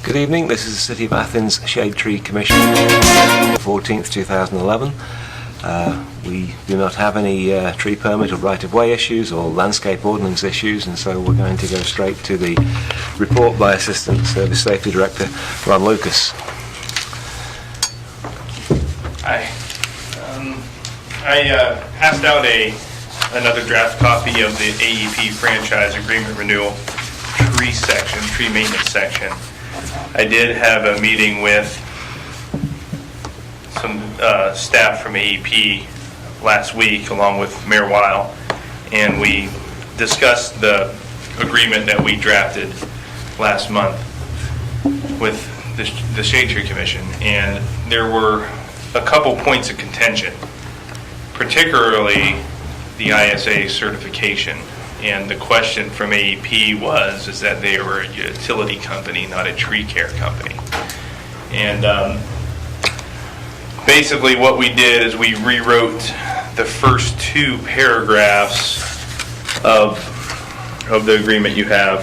Good evening, this is the City of Athens Shade Tree Commission, 14th, 2011. We do not have any tree permit or right-of-way issues or landscape ordnance issues, and so we're going to go straight to the report by Assistant Service Safety Director Ron Lucas. Hi. I passed out another draft copy of the AEP franchise agreement renewal tree maintenance section. I did have a meeting with some staff from AEP last week along with Mayor Weil, and we discussed the agreement that we drafted last month with the Shade Tree Commission, and there were a couple points of contention, particularly the ISA certification. And the question from AEP is that they were a utility company, not a tree care company. And basically what we did is we rewrote the first two paragraphs of the agreement you have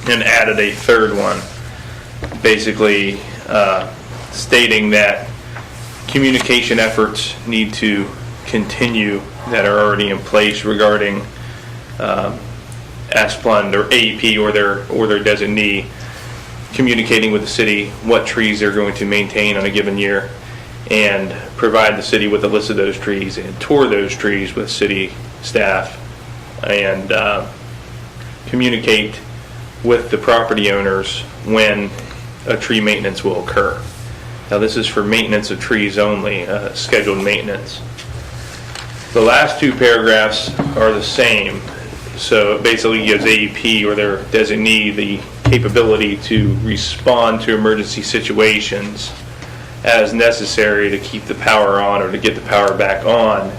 and added a third one, basically stating that communication efforts need to continue that are already in place regarding Asplund or AEP or their designee communicating with the city what trees they're going to maintain on a given year, and provide the city with a list of those trees and tour those trees with city staff, and communicate with the property owners when a tree maintenance will occur. Now this is for maintenance of trees only, scheduled maintenance. The last two paragraphs are the same. So it basically gives AEP or their designee the capability to respond to emergency situations as necessary to keep the power on or to get the power back on,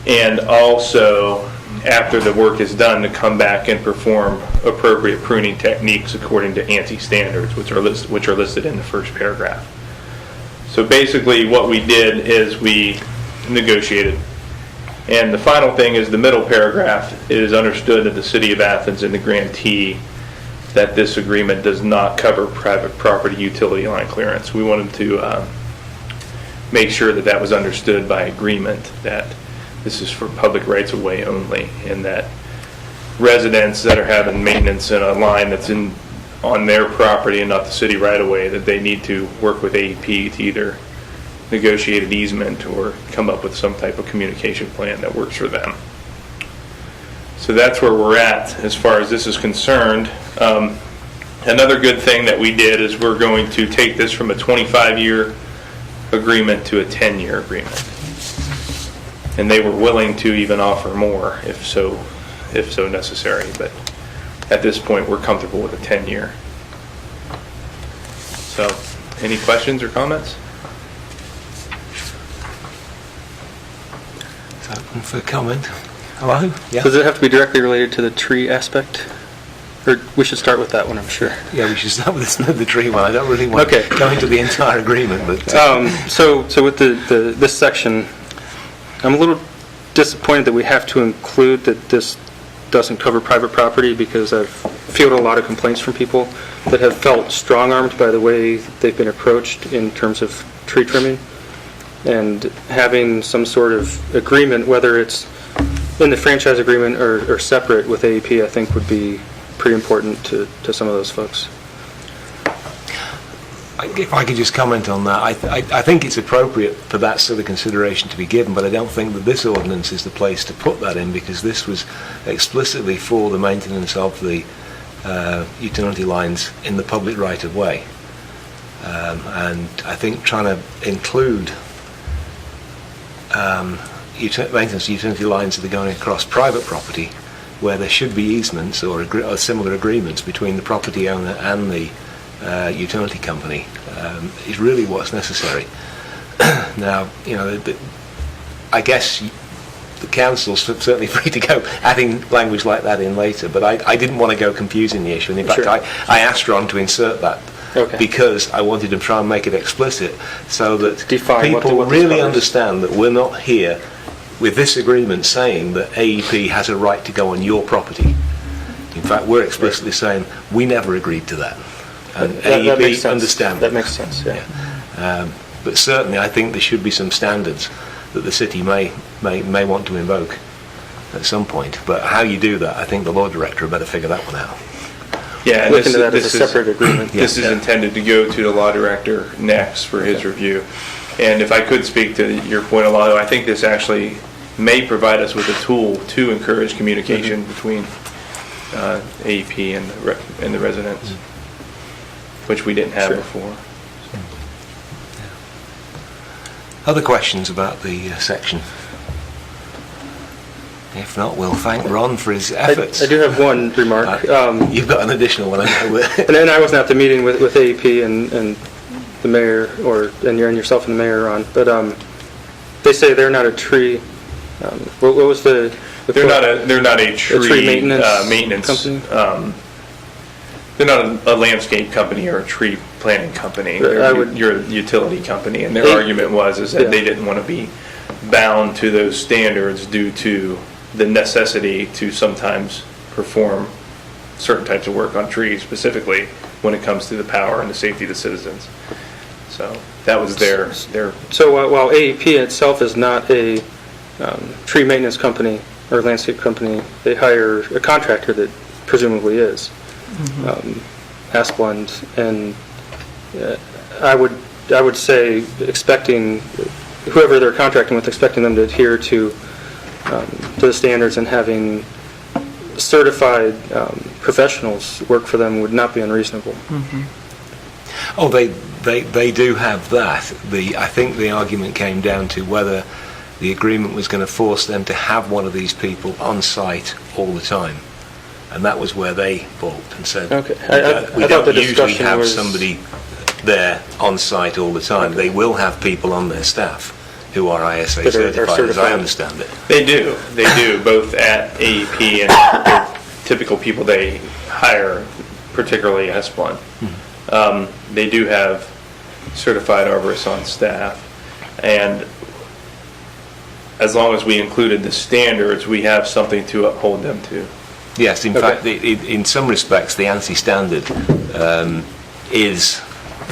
and also after the work is done to come back and perform appropriate pruning techniques according to ANSI standards, which are listed in the first paragraph. So basically what we did is we negotiated. And the final thing is the middle paragraph. It is understood that the City of Athens and the grantee that this agreement does not cover private property utility line clearance. We wanted to make sure that that was understood by agreement, that this is for public rights of way only, and that residents that are having maintenance in a line that's on their property and not the city right of way, that they need to work with AEP to either negotiate an easement or come up with some type of communication plan that works for them. So that's where we're at as far as this is concerned. Another good thing that we did is we're going to take this from a 25-year agreement to a 10-year agreement. And they were willing to even offer more if so necessary, but at this point we're comfortable with a 10-year. So any questions or comments? Open for comment. Hello? Yeah. Does it have to be directly related to the tree aspect? Or we should start with that one, I'm sure. Yeah, we should start with the tree one. I don't really want to go into the entire agreement. But so with this section, I'm a little disappointed that we have to include that this doesn't cover private property, because I've fielded a lot of complaints from people that have felt strong-armed by the way they've been approached in terms of tree trimming. And having some sort of agreement, whether it's in the franchise agreement or separate with AEP, I think would be pretty important to some of those folks. If I could just comment on that, I think it's appropriate for that sort of consideration to be given, but I don't think that this ordinance is the place to put that in, because this was explicitly for the maintenance of the utility lines in the public right-of-way. And I think trying to include maintenance utility lines that are going across private property, where there should be easements or similar agreements between the property owner and the utility company, is really what's necessary. Now, I guess the council's certainly free to go adding language like that in later, but I didn't want to go confusing the issue, and in fact I asked Ron to insert that. Okay. Because I wanted to try and make it explicit so that people really understand that we're not here with this agreement saying that AEP has a right to go on your property. In fact, we're explicitly saying we never agreed to that. And That AEP makes sense. understand That makes sense, yeah. But certainly, I think there should be some standards that the city may want to invoke at some point. But how you do that, I think the law director had better figure that one out. Yeah, and Look into that as a separate agreement. This is intended to go to the law director next for his review. And if I could speak to your point, Alado, I think this actually may provide us with a tool to encourage communication between AEP and the residents, which we didn't have before. Other questions about the section? If not, we'll thank Ron for his efforts. I do have one remark. You've got an additional one, I know. And then I wasn't at the meeting with AEP and the mayor, and yourself and the mayor, Ron, but they say they're not a tree. What was the They're not a tree maintenance company? They're not a landscape company or a tree planting company. You're a utility company, and their argument is that they didn't want to be bound to those standards due to the necessity to sometimes perform certain types of work on trees, specifically when it comes to the power and the safety of the citizens. So that was their. So while AEP itself is not a tree maintenance company or landscape company, they hire a contractor that presumably is. Asplund, and I would say expecting whoever they're contracting with, expecting them to adhere to the standards and having certified professionals work for them would not be unreasonable. Oh, they do have that. I think the argument came down to whether the agreement was going to force them to have one of these people on site all the time. And that was where they balked and said, Okay. we don't usually have somebody there on site all the time. They will have people on their staff who are ISA certified, as I understand it. They do, both at AEP and the typical people they hire, particularly Esplin. They do have certified arborists on staff, and as long as we included the standards, we have something to uphold them to. Yes, in fact, in some respects, the ANSI standard is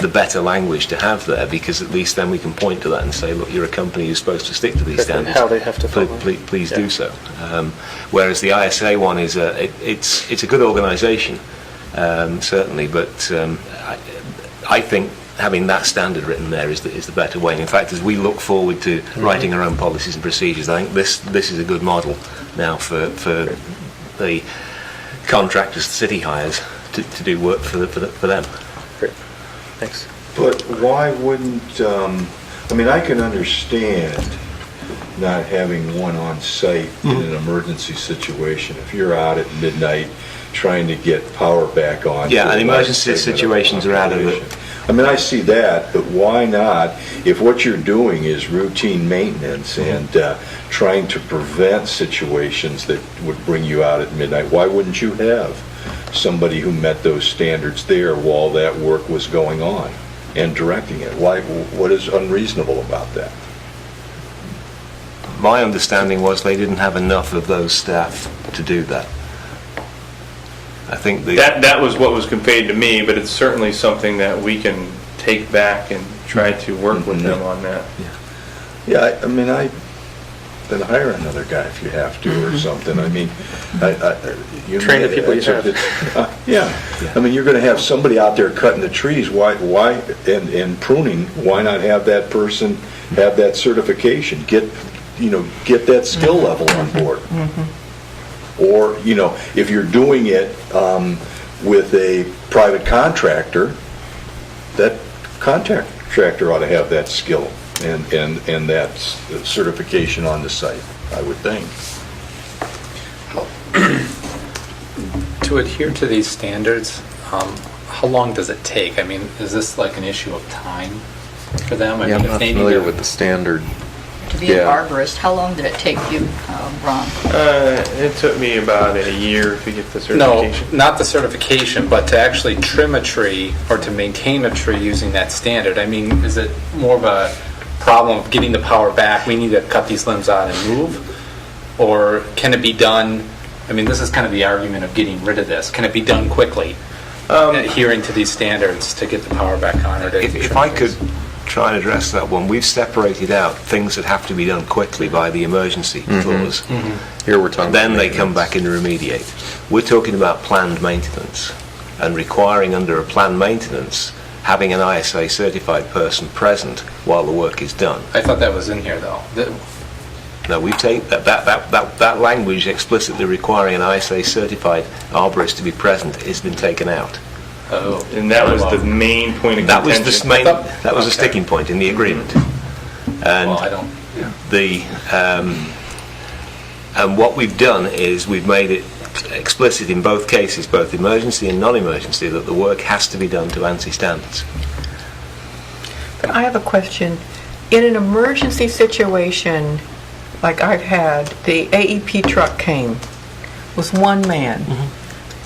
the better language to have there, because at least then we can point to that and say, look, you're a company who's supposed to stick to these standards. How they have to follow. Please do so. Whereas the ISA one is it's a good organisation, certainly, but I think having that standard written there is the better way. And in fact, as we look forward to writing our own policies and procedures, I think this is a good model now for the contractors the city hires to do work for them. Great. Thanks. But why wouldn't, I can understand not having one on site in an emergency situation. If you're out at midnight trying to get power back on. Yeah, and emergency situations are out of it. I see that, but why not, if what you're doing is routine maintenance and trying to prevent situations that would bring you out at midnight, why wouldn't you have somebody who met those standards there while that work was going on and directing it? What is unreasonable about that? My understanding was they didn't have enough of those staff to do that. I think that was what was conveyed to me, but it's certainly something that we can take back and try to work with them on that. Yeah, then hire another guy if you have to or something. Train the people you have. You're going to have somebody out there cutting the trees. Why and pruning? Why not have that person have that certification? Get that skill level on board. Or, if you're doing it with a private contractor, that contractor ought to have that skill and that certification on the site, I would think. To adhere to these standards, how long does it take? Is this like an issue of time for them? I'm not familiar with the standard. To be an arborist, how long did it take you, Ron? It took me about a year to get the No, certification. not the certification, but to actually trim a tree or to maintain a tree using that standard. Is it more of a problem of getting the power back? We need to cut these limbs out and move? Or can it be done? This is kind of the argument of getting rid of this. Can it be done quickly? adhering to these standards to get the power back on? Or to If I could try and address that one, we've separated out things that have to be done quickly by the emergency clause. Here we're talking Then about they come back and remediate. We're talking about planned maintenance and requiring under a planned maintenance having an ISA certified person present while the work is done. I thought that was in here, though. No, we've taken that language explicitly requiring an ISA certified arborist to be present has been taken out. Oh. And that was the main point of That was contention. the main. That was a sticking point in the agreement. And Well, I don't... and what we've done is we've made it explicit in both cases, both emergency and non-emergency, that the work has to be done to ANSI standards. I have a question. In an emergency situation like I've had, the AEP truck came, was one man,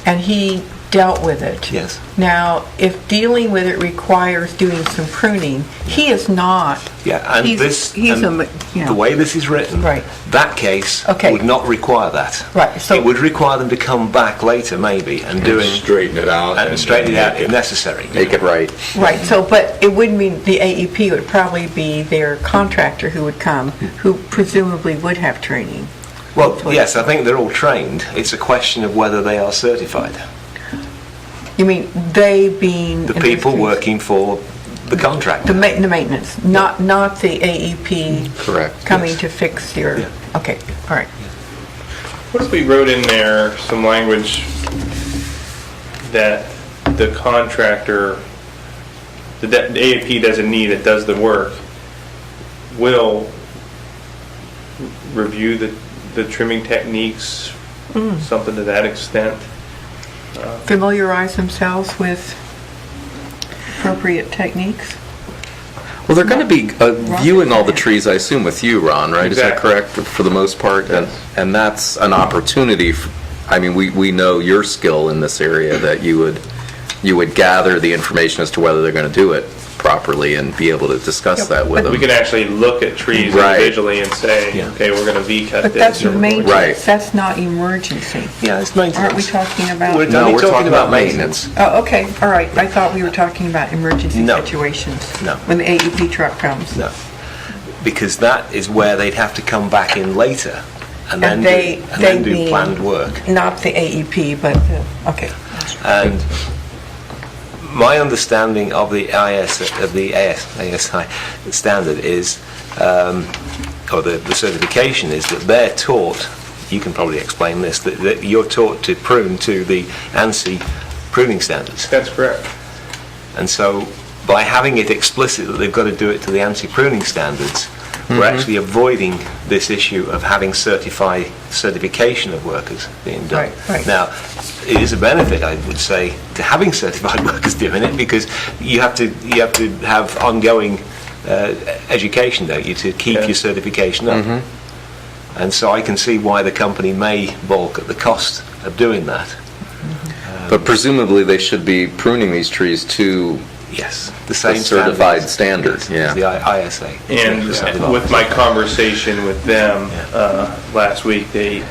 and he dealt with it. Yes. Now, if dealing with it requires doing some pruning, he is not. Yeah, and the way this is written, Right. that case Okay. would not require that. Right, so- it would require them to come back later, maybe, and doing Straighten it out. and straighten it out if necessary. Make it right. Right, so, but it wouldn't mean the AEP, it would probably be their contractor who would come, who presumably would have training. Well, yes, I think they're all trained. It's a question of whether they are certified. You mean they being... The in people this case, working for the contractor. The maintenance, not the AEP Correct. coming Yes. to fix your... Yeah. Okay, all right. What if we wrote in there some language that the contractor, the AAP designee that does the work, will review the trimming techniques, something to that extent? Familiarize themselves with appropriate techniques? Well, they're going to be viewing all the trees, I assume, with you, Ron, right? Is that Exactly. correct, for the most part? Yes. And that's an opportunity. I mean, we know your skill in this area, that you would gather the information as to whether they're going to do it properly and be able to discuss that with them. We can actually look at trees Right. individually and say, Yeah. okay, we're going to V-cut But this. that's or we're going to- maintenance, Right. that's not emergency. Yeah, it's maintenance. Aren't we talking about... We're No, only we're talking about maintenance. Oh, okay, all right. I thought we were talking about emergency No. situations. No. When the AEP truck comes. No, because that is where they'd have to come back in later and then And do being planned work. Not the AEP, but, okay. And my understanding of the ASI standard is, or the certification is that they're taught, you can probably explain this, that you're taught to prune to the ANSI pruning standards. That's correct. And so by having it explicit that they've got to do it to the anti-pruning standards, we're actually avoiding this issue of having certification of workers being done. Right, right. Now, it is a benefit, I would say, to having certified workers doing it, because you have to have ongoing education, don't you, to keep Yeah. your certification up. And so I can see why the company may balk at the cost of doing that. But presumably, they should be pruning these trees to Yes, the a same certified standard, Yes, the yeah. ISA. And with my conversation with them last week, they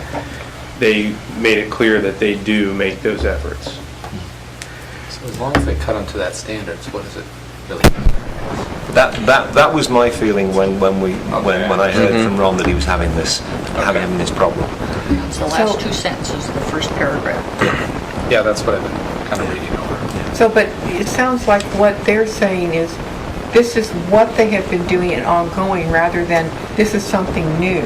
made it clear that they do make those efforts. So as long as they cut them to that standards, what is it really? That was my feeling when I heard from Ron that he was having this problem. It's the last two sentences of the first paragraph. Yeah, that's what I've been kind of reading over. So, but it sounds like what they're saying is, this is what they have been doing and ongoing, rather than this is something new.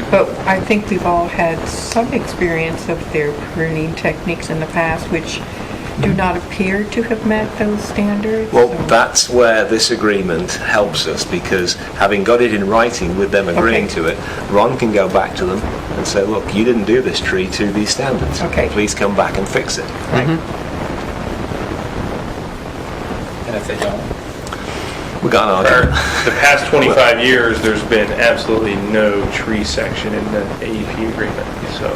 But I think we've all had some experience of their pruning techniques in the past, which do not appear to have met those standards. Well, So- that's where this agreement helps us, because having got it in writing with them agreeing Okay. to it, Ron can go back to them and say, look, you didn't do this tree to these standards. Okay. Please come back and fix it. And if they don't, We got an For argument. the past 25 years, there's been absolutely no tree section in the AEP agreement, so.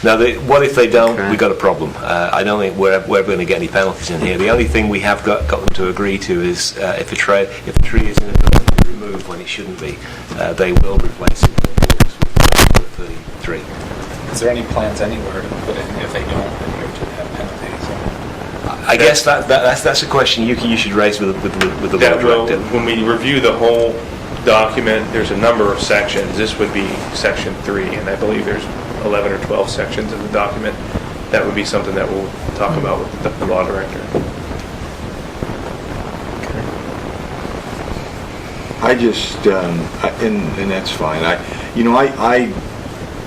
Now, what if they don't? Okay. We got a problem. I don't think we're going to get any penalties in here. The only thing we have got them to agree to is if a tree is inadvertently removed when it shouldn't be, they will replace it with 33. is there any plans anywhere to put in if they don't adhere to have penalties? I guess that's a question you should raise with the law That will, director. when we review the whole document, there's a number of sections. This would be section 3, and I believe there's 11 or 12 sections of the document. That would be something that we'll talk about with the law director. I just, and that's fine. I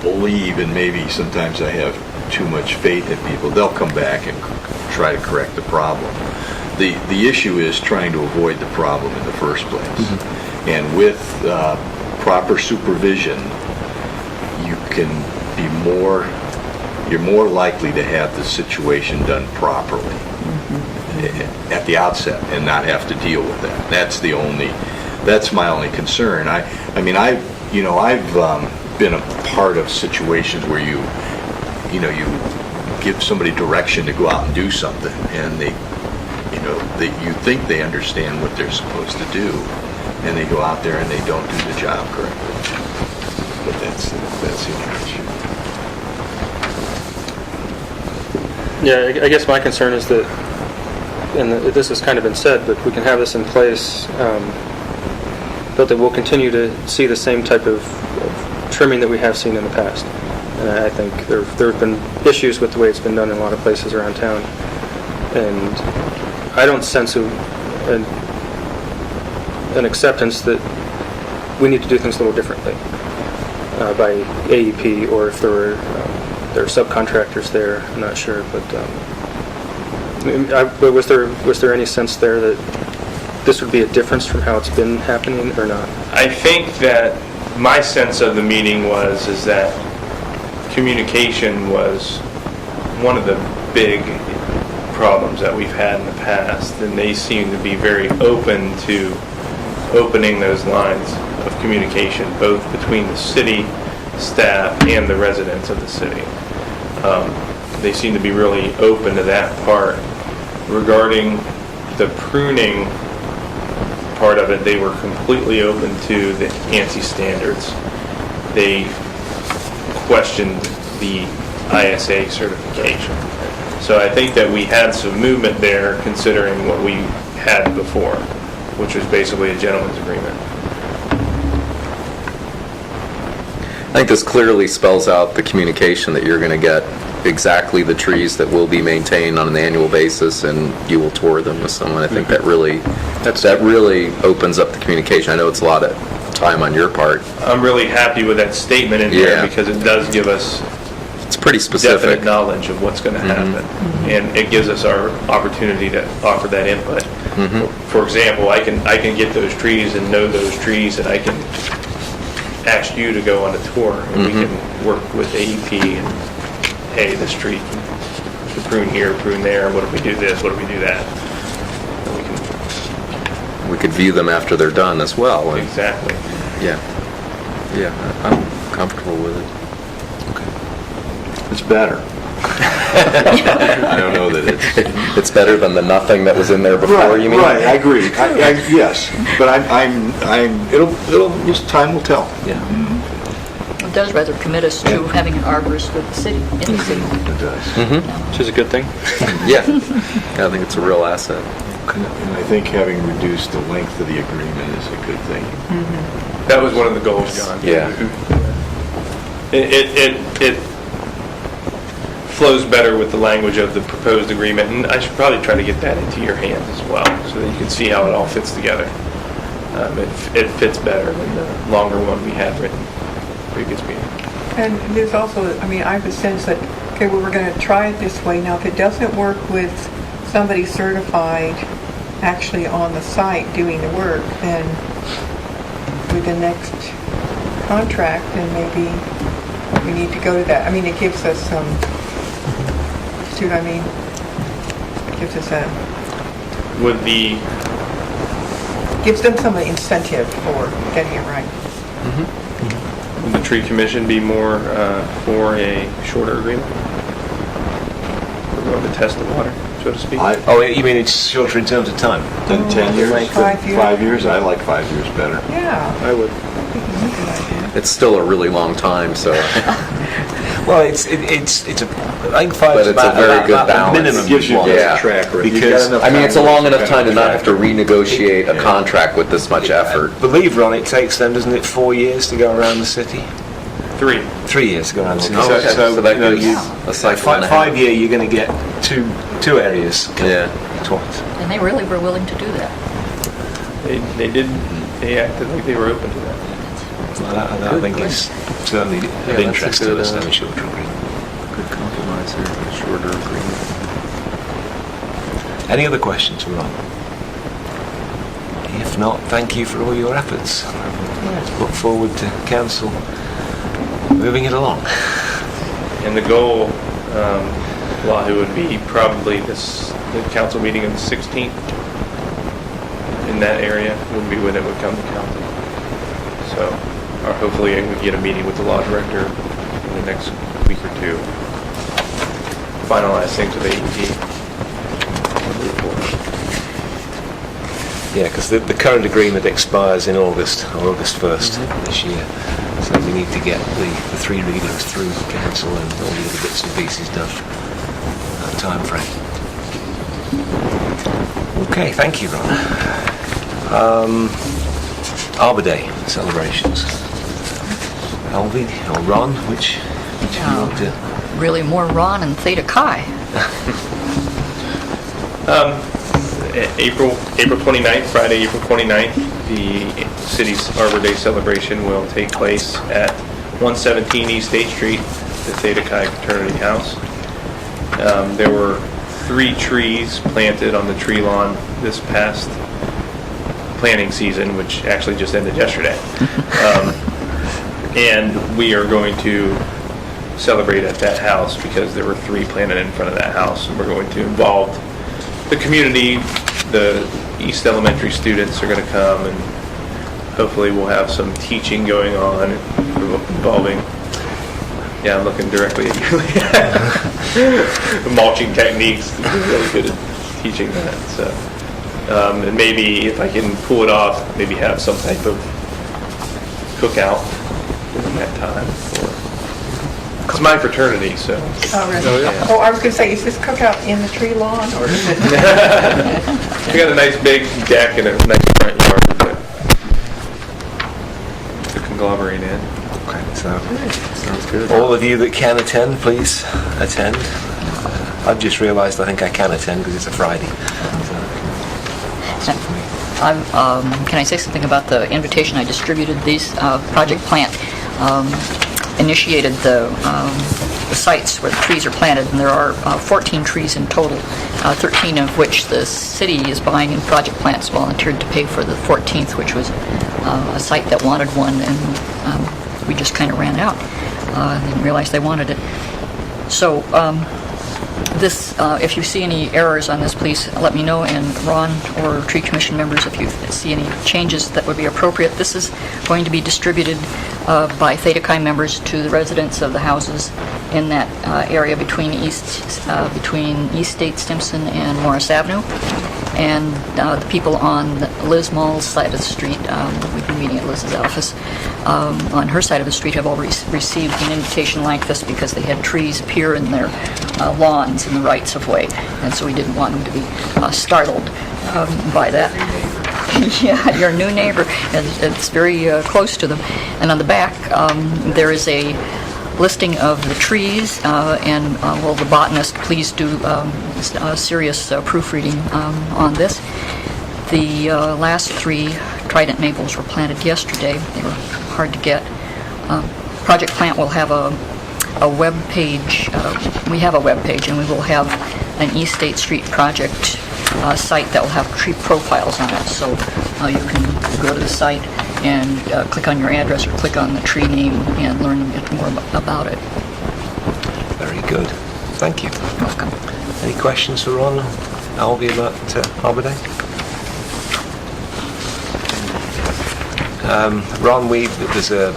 believe, and maybe sometimes I have too much faith in people, they'll come back and try to correct the problem. The issue is trying to avoid the problem in the first place. And with proper supervision, you're more likely to have the situation done properly at the outset and not have to deal with that. That's my only concern. I've been a part of situations where you give somebody direction to go out and do something, and you think they understand what they're supposed to do, and they go out there and they don't do the job correctly. But that's the only issue. Yeah, I guess my concern is that, and this has kind of been said, but we can have this in place, but that we'll continue to see the same type of trimming that we have seen in the past. And I think there have been issues with the way it's been done in a lot of places around town. And I don't sense an acceptance that we need to do things a little differently by AEP, or if there are subcontractors there. I'm not sure, but was there any sense there that this would be a difference from how it's been happening, or not? I think that my sense of the meeting is that communication was one of the big problems that we've had in the past, and they seem to be very open to opening those lines of communication, both between the city staff and the residents of the city. They seem to be really open to that part. Regarding the pruning part of it, they were completely open to the ANSI standards. They questioned the ISA certification. So I think that we had some movement there, considering what we had before, which was basically a gentleman's agreement. I think this clearly spells out the communication that you're going to get exactly the trees that will be maintained on an annual basis, and you will tour them with someone. I think that really opens up the communication. I know it's a lot of time on your part. I'm really happy with that statement in there, because it does give us It's pretty specific. definite knowledge of what's going to happen, and it gives us our opportunity to offer that input. For example, I can get those trees and know those trees, and I can ask you to go on a tour, and we can work with AEP and, hey, this tree can prune here, prune there. What if we do this? What if we do that? And We could view them after they're done as well. And exactly. yeah, I'm comfortable with it. It's better. I don't know that It's better than the nothing that was in there before. You mean? Right, I agree. Yes, but just time will tell. Yeah. It does rather commit us to having an arborist with the city, in the city. It does. Which is a good thing. Yeah, I think it's a real asset. And I think having reduced the length of the agreement is a good thing. That was one of the goals, John. Yeah. It flows better with the language of the proposed agreement, and I should probably try to get that into your hands as well, so that you can see how it all fits together. It fits better than the longer one we had written previous meeting. And there's also, I have a sense that, okay, well, we're going to try it this way. Now, if it doesn't work with somebody certified actually on the site doing the work, then with the next contract, then maybe we need to go to that. It gives us some, see what I mean? It gives us gives them some incentive for getting it right. Would the tree commission be more for a shorter agreement? We're going to test the water, so to speak? Oh, you mean it's shorter in terms of time? Than 10 years? 5 years. 5 years? I like 5 years better. Yeah. I would. I think it's a good idea. It's still a really long time, so Well, it's a, I think five But is it's a about, very about, good about the balance. minimum. It gives you you want. Yeah. a track record. You've Because- got enough I mean, it's a time long to enough time to not have to track record. renegotiate a contract with this much effort. I believe, Ron, it takes them, doesn't it, 4 years to go around the city? 3. 3 years to go around the city. Oh, okay. So that you know, gives a cycle and a half. 5 year, you're going to get two areas Yeah. twice. And they really were willing to do that. They acted like they were open to that. Well, that I think is certainly that's of a interest to good, us, having shorter agreement. Good compromise here, a shorter agreement. Any other questions for Ron? If not, thank you for all your efforts. Look forward to council moving it along. And the goal, Wahoo, would be probably the council meeting of the 16th. In that area would be when it would come to council. So, or hopefully we get a meeting with the law director in the next week or two. Finalize things with AEP. Yeah, because the current agreement expires in August 1st this year. So we need to get the 3 readings through council and all the other bits and pieces done in that time frame. Okay, thank you, Ron. Arbor Day celebrations. Alvin or Ron, which do you want to? Really more Ron and Theta Chi. April 29th, Friday, April 29th, the city's Arbor Day celebration will take place at 117 East State Street, the Theta Chi Fraternity House. There were 3 trees planted on the tree lawn this past planting season, which actually just ended yesterday. And we are going to celebrate at that house because there were 3 planted in front of that house. And we're going to involve the community. The East Elementary students are going to come, and hopefully we'll have some teaching going on involving, yeah, I'm looking directly at you. Mulching techniques. We're really good at teaching that. So, and maybe if I can pull it off, maybe have some type of cookout during that time. It's my fraternity, so. Oh, really? Yeah. Oh, I was going to say, is this cookout in the tree lawn, or is it? We got a nice big deck and a nice front yard to conglomerate in. Okay, so Sounds good. all of you that can attend, please attend. I've just realised I think I can attend because it's a Friday. Can I say something about the invitation I distributed? These Project Plant initiated the sites where the trees are planted, and there are 14 trees in total, 13 of which the city is buying, and Project Plant's volunteered to pay for the 14th, which was a site that wanted one, and we just kind of ran out. Didn't realize they wanted it. So this, if you see any errors on this, please let me know, and Ron or Tree Commission members, if you see any changes that would be appropriate. This is going to be distributed by Theta Chi members to the residents of the houses in that area between East State Stimson and Morris Avenue. And the people on Liz Mall's side of the street, we've been meeting at Liz's office, on her side of the street have already received an invitation like this because they had trees appear in their lawns in the rights of way. And so we didn't want them to be startled by that. Yeah, your new neighbor. It's very close to them. And on the back, there is a listing of the trees, and will the botanist please do serious proofreading on this. The last 3 trident maples were planted yesterday. They were hard to get. Project Plant will have a web page. We have a web page, and we will have an East State Street project site that will have tree profiles on it. So you can go to the site and click on your address or click on the tree name and learn a bit more about it. Very good. Thank you. Welcome. Any questions for Ron, Alvy, about Arbor Day? Ron, there's a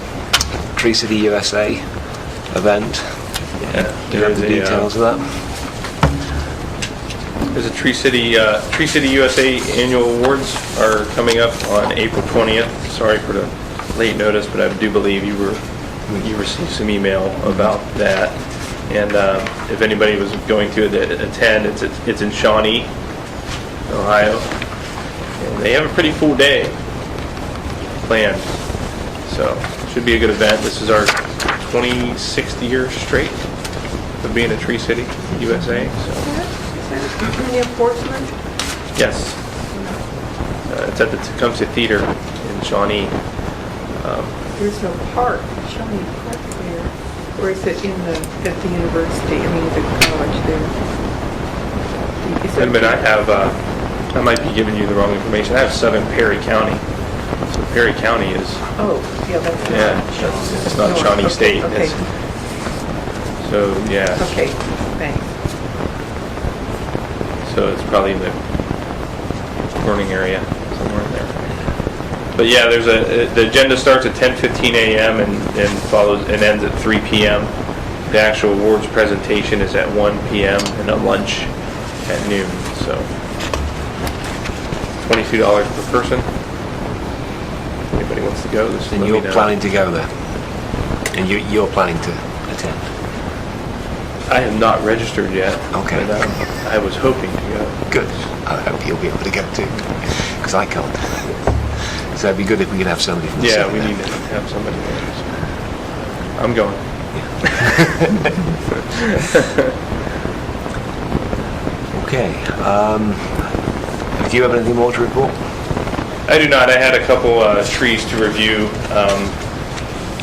Tree City USA event. Yeah, Do you have the details of that? There's a Tree City USA annual awards are coming up on April 20th. Sorry for the late notice, but I do believe you were you received some email about that. And if anybody was going to attend, it's in Shawnee, Ohio. And they have a pretty full day planned. So should be a good event. This is our 26th year straight of being a Tree City, USA. So. Any enforcement? Yes. It's at the Tecumseh Theater in Shawnee. There's no park, Shawnee Park there. Or is it at the university, the college there? Is Wait a minute, I might be giving you the wrong information. I have Southern Perry County. So Perry County is, Oh, yeah, that's not. it's not Shawnee Okay, State. Okay, So, yeah. okay, thanks. So it's probably in the Corning area, somewhere in there. But yeah, the agenda starts at 10:15 a.m. and follows and ends at 3 p.m. The actual awards presentation is at 1 p.m. and a lunch at noon. So $22 per person. Anybody wants to go? Just And let me you're know. planning to go there? And you're planning to attend? I have not registered yet. Okay. But, I was hoping to go. Good. I hope you'll be able to go too, because I can't. So it'd be good if we could have somebody from the Yeah, city we there. need to have somebody there. So I'm going. Okay. Do you have anything more to report? I do not. I had a couple trees to review,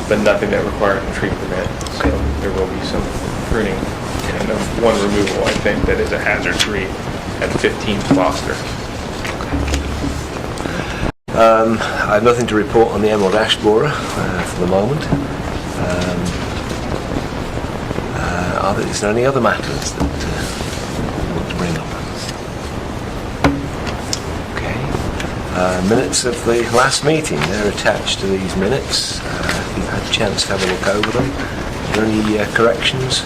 but nothing that required a tree permit. So there will be some pruning and one removal, I think, that is a hazard tree at 15 Foster. I have nothing to report on the Emerald Ash Borer for the moment. Is there any other matters that you want to bring up? Okay. Minutes of the last meeting, they're attached to these minutes. If you've had a chance to have a look over them. Are there any corrections?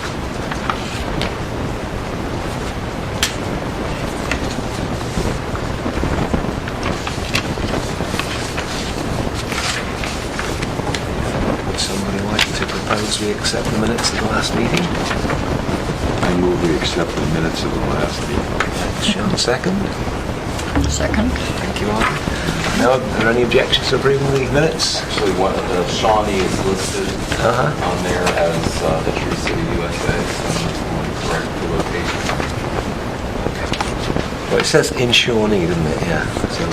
Would somebody like to propose we accept the minutes of the last meeting? I move we accept the minutes of the last meeting. Thanks, Sean. Second. Second. Thank you, Arden. Now, are there any objections to approving the minutes? Actually, the Shawnee is listed on there as the Tree City, USA, so I'm correct the location. Well, it says in Shawnee, doesn't it? Yeah. So,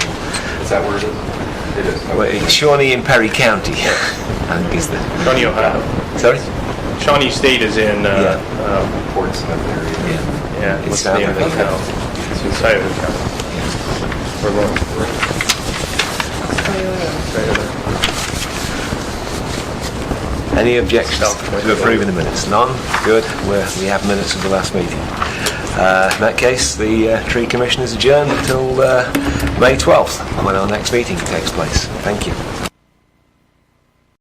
Is that where it is? It is. well, it's Shawnee in Perry County, I think is the... Shawnee, Ohio. Sorry? Shawnee State is in, Portsmouth area. Yeah. yeah, It's what's the name of the south of town? It's inside of the town. Or Lawrence. Any objections South to approving the minutes? None? Good. We have minutes of the last meeting. In that case, the Tree Commission is adjourned until May 12th, when our next meeting takes place. Thank you.